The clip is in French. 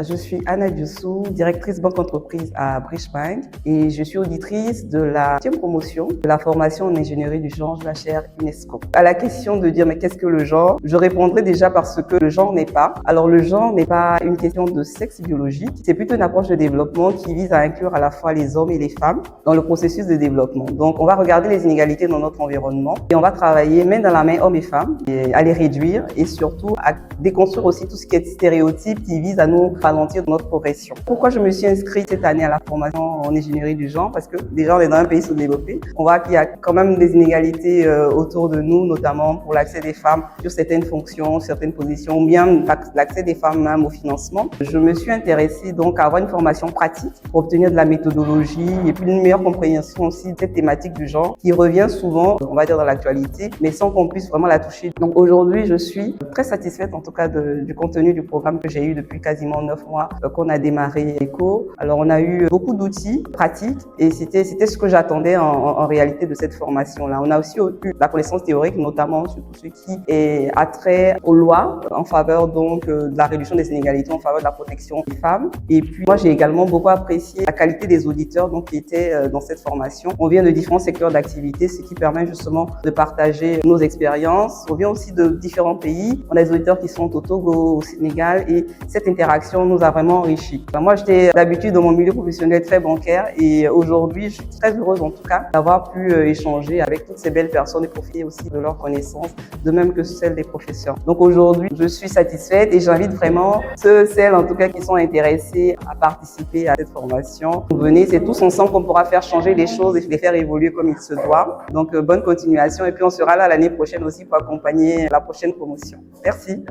je suis Anna Diossou, directrice banque entreprise à Bridgebank et je suis auditrice de la 10e promotion de la formation en ingénierie du genre de la chaire UNESCO. À la question de dire mais qu'est-ce que le genre, je répondrai déjà parce que le genre n'est pas. Alors le genre n'est pas une question de sexe biologique, c'est plutôt une approche de développement qui vise à inclure à la fois les hommes et les femmes dans le processus de développement. Donc on va regarder les inégalités dans notre environnement et on va travailler main dans la main hommes et femmes et à les réduire et surtout à déconstruire aussi tout ce qui est stéréotype qui vise à nous ralentir dans notre progression. Pourquoi je me suis inscrite cette année à la formation en ingénierie du genre? Parce que déjà on est dans un pays sous-développé. On voit qu'il y a quand même des inégalités autour de nous, notamment pour l'accès des femmes sur certaines fonctions, certaines positions, ou bien l'accès des femmes même au financement. Je me suis intéressée donc à avoir une formation pratique pour obtenir de la méthodologie et puis une meilleure compréhension aussi de cette thématique du genre qui revient souvent, on va dire, dans l'actualité, mais sans qu'on puisse vraiment la toucher. Donc aujourd'hui, je suis très satisfaite en tout cas du contenu du programme que j'ai eu depuis quasiment 9 mois qu'on a démarré ECO. Alors on a eu beaucoup d'outils pratiques et c'était ce que j'attendais en réalité de cette formation-là. On a aussi eu la connaissance théorique, notamment sur tout ce qui est attrait aux lois en faveur donc de la réduction des inégalités, en faveur de la protection des femmes. Et puis moi j'ai également beaucoup apprécié la qualité des auditeurs donc qui étaient dans cette formation. On vient de différents secteurs d'activité, ce qui permet justement de partager nos expériences. On vient aussi de différents pays. On a des auditeurs qui sont au Togo, au Sénégal et cette interaction nous a vraiment enrichis. Moi j'étais d'habitude dans mon milieu professionnel très bancaire et aujourd'hui je suis très heureuse en tout cas d'avoir pu échanger avec toutes ces belles personnes et profiter aussi de leurs connaissances, de même que celles des professeurs. Donc aujourd'hui je suis satisfaite et j'invite vraiment celles en tout cas qui sont intéressés à participer à cette formation. Venez, c'est tous ensemble qu'on pourra faire changer les choses et les faire évoluer comme il se doit. Donc bonne continuation et puis on sera là l'année prochaine aussi pour accompagner la prochaine promotion. Merci.